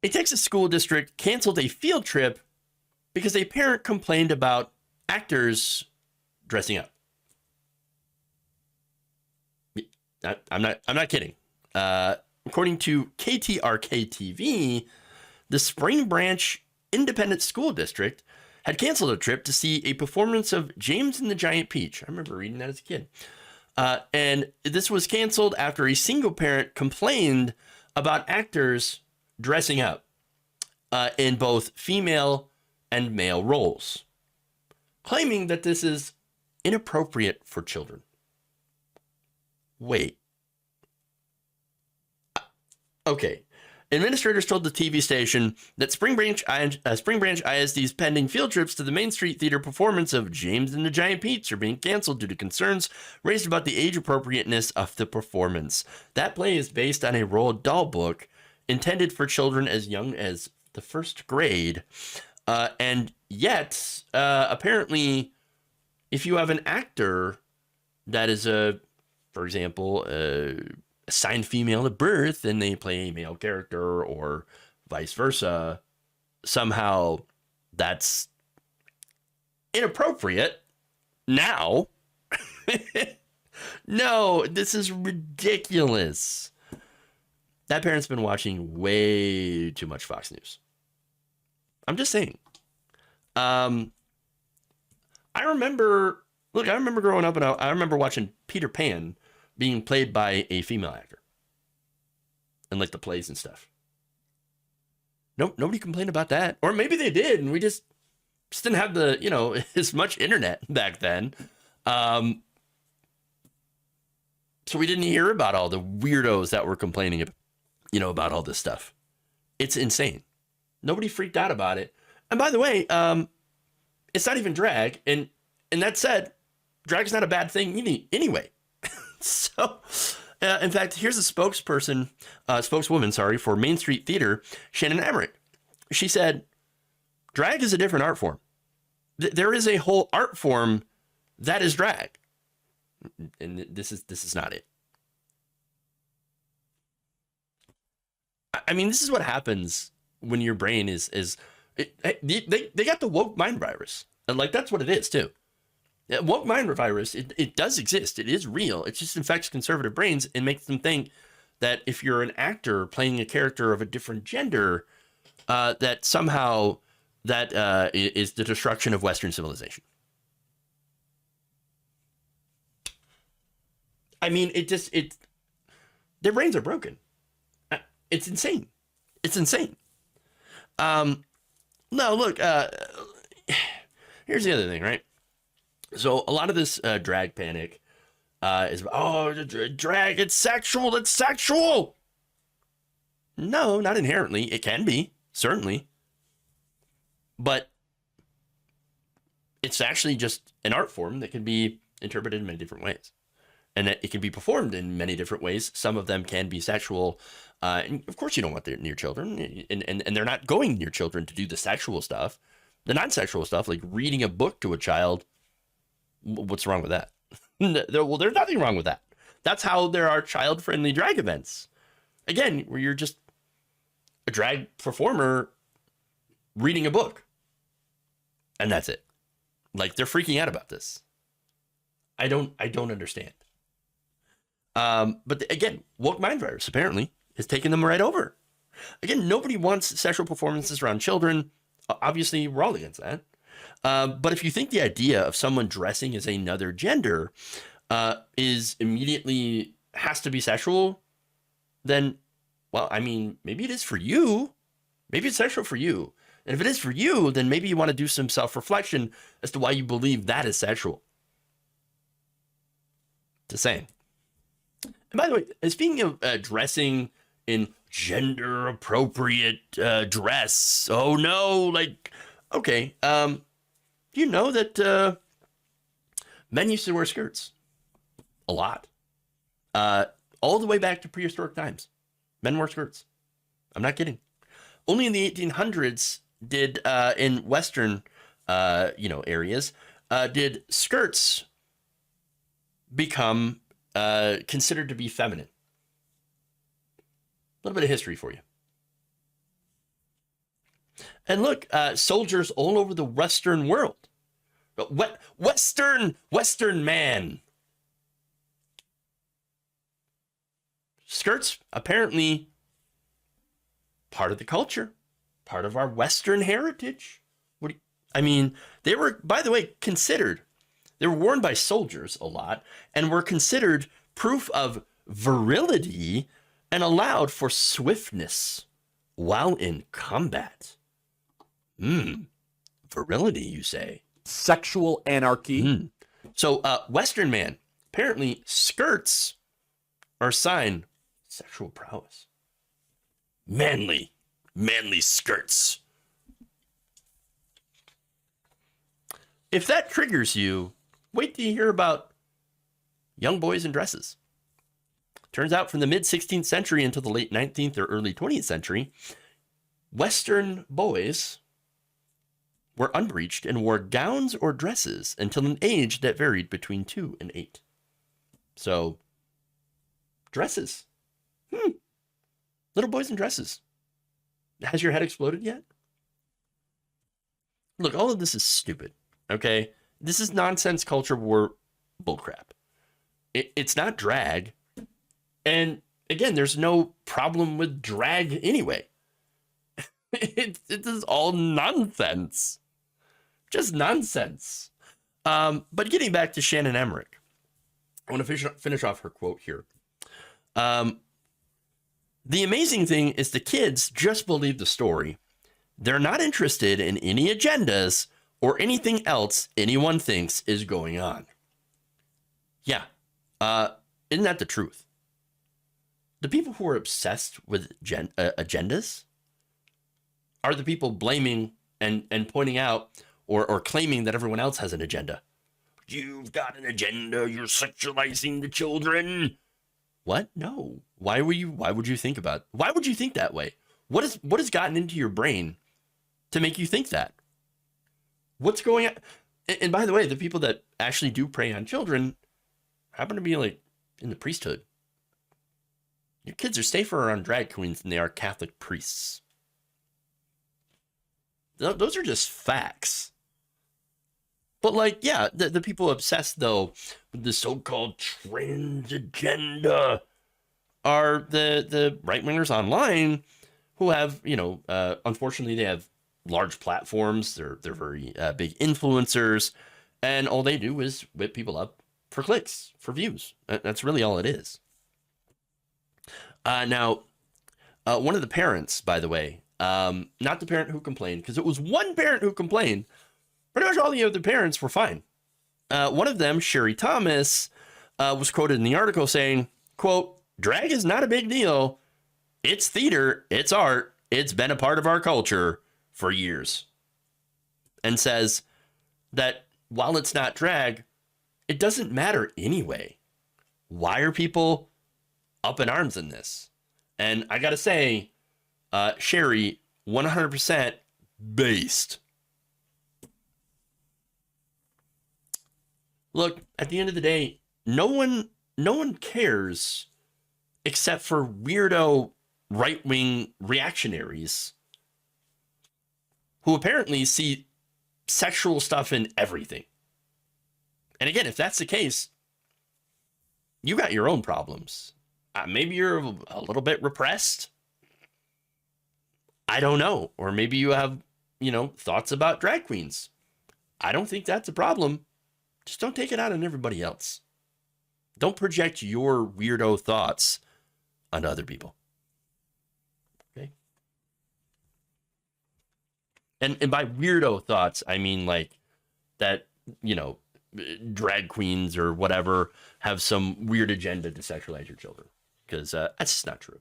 A Texas school district canceled a field trip because a parent complained about actors dressing up. I'm not kidding. According to KTRK TV, the Spring Branch Independent School District had canceled a trip to see a performance of James and the Giant Peach. I remember reading that as a kid. And this was canceled after a single parent complained about actors dressing up in both female and male roles, claiming that this is inappropriate for children. Wait. Okay. Administrators told the TV station that Spring Branch ISD's pending field trips to the Main Street Theater performance of James and the Giant Peach are being canceled due to concerns raised about the age appropriateness of the performance. That play is based on a Roald Dahl book intended for children as young as the first grade. And yet, apparently, if you have an actor that is for example, assigned female at birth and they play a male character or vice versa, somehow that's inappropriate now. No, this is ridiculous. That parent's been watching way too much Fox News. I'm just saying. I remember growing up and I remember watching Peter Pan being played by a female actor and like the plays and stuff. No, nobody complained about that. Or maybe they did, and we just didn't have the, as much internet back then. So we didn't hear about all the weirdos that were complaining, about all this stuff. It's insane. Nobody freaked out about it. And by the way, it's not even drag. And that said, drag's not a bad thing anyway. So, in fact, here's a spokeswoman, for Main Street Theater, Shannon Emmerich. She said, drag is a different art form. There is a whole art form that is drag. And this is not it. I mean, this is what happens when your brain they got the woke mind virus. And like, that's what it is too. Woke mind virus, it does exist. It is real. It just infects conservative brains and makes them think that if you're an actor playing a character of a different gender, that somehow that is the destruction of Western civilization. I mean, their brains are broken. It's insane. It's insane. No, look, here's the other thing, right? So a lot of this drag panic is, drag, it's sexual, it's sexual. No, not inherently. It can be, certainly. But it's actually just an art form that can be interpreted in many different ways. And that it can be performed in many different ways. Some of them can be sexual. And of course you don't want their near children. And they're not going near children to do the sexual stuff. The non-sexual stuff, like reading a book to a child, what's wrong with that? Well, there's nothing wrong with that. That's how there are child-friendly drag events. Again, where you're just a drag performer reading a book. And that's it. Like, they're freaking out about this. I don't understand. But again, woke mind virus apparently has taken them right over. Again, nobody wants sexual performances around children. Obviously, we're all against that. But if you think the idea of someone dressing as another gender is immediately has to be sexual, then, well, I mean, maybe it is for you. Maybe it's sexual for you. And if it is for you, then maybe you want to do some self-reflection as to why you believe that is sexual. Just saying. And by the way, speaking of dressing in gender appropriate dress, oh no, like, okay, you know that men used to wear skirts a lot, all the way back to prehistoric times. Men wore skirts. I'm not kidding. Only in the 1800s did in Western areas did skirts become considered to be feminine. A little bit of history for you. And look, soldiers all over the Western world. Western man. Skirts, apparently part of the culture, part of our Western heritage. I mean, they were, by the way, considered, they were worn by soldiers a lot and were considered proof of virility and allowed for swiftness while in combat. Virility, you say? Sexual anarchy. So, Western man, apparently skirts are a sign of sexual prowess. Manly skirts. If that triggers you, wait till you hear about young boys in dresses. Turns out from the mid-16th century until the late 19th or early 20th century, Western boys were unbreeched and wore gowns or dresses until an age that varied between 2 and 8. So, dresses. Little boys in dresses. Has your head exploded yet? Look, all of this is stupid, okay? This is nonsense culture war bullcrap. It's not drag. And again, there's no problem with drag anyway. It is all nonsense. Just nonsense. But getting back to Shannon Emmerich, I want to finish off her quote here. The amazing thing is the kids just believe the story. They're not interested in any agendas or anything else anyone thinks is going on. Yeah. Isn't that the truth? The people who are obsessed with agendas are the people blaming and pointing out or claiming that everyone else has an agenda. You've got an agenda. You're sexualizing the children. What? No. Why would you think that way? What has gotten into your brain to make you think that? What's going on? And by the way, the people that actually do prey on children happen to be like in the priesthood. Your kids are safer around drag queens than they are Catholic priests. Those are just facts. But like, yeah, the people obsessed though with the so-called trans agenda are the right-wingers online who have, unfortunately they have large platforms. They're very big influencers, and all they do is whip people up for clicks, for views. That's really all it is. Now, one of the parents, by the way, not the parent who complained, because it was one parent who complained. Pretty much all the other parents were fine. One of them, Sherry Thomas, was quoted in the article saying, quote, "Drag is not a big deal. It's theater. It's art. It's been a part of our culture for years." And says that while it's not drag, it doesn't matter anyway. Why are people up in arms in this? And I got to say, Sherry, 100% based. Look, at the end of the day, no one cares except for weirdo right-wing reactionaries who apparently see sexual stuff in everything. And again, if that's the case, you got your own problems. Maybe you're a little bit repressed. I don't know. Or maybe you have, thoughts about drag queens. I don't think that's a problem. Just don't take it out on everybody else. Don't project your weirdo thoughts onto other people. Okay? And by weirdo thoughts, I mean like that, drag queens or whatever have some weird agenda to sexualize your children. Because that's just not true.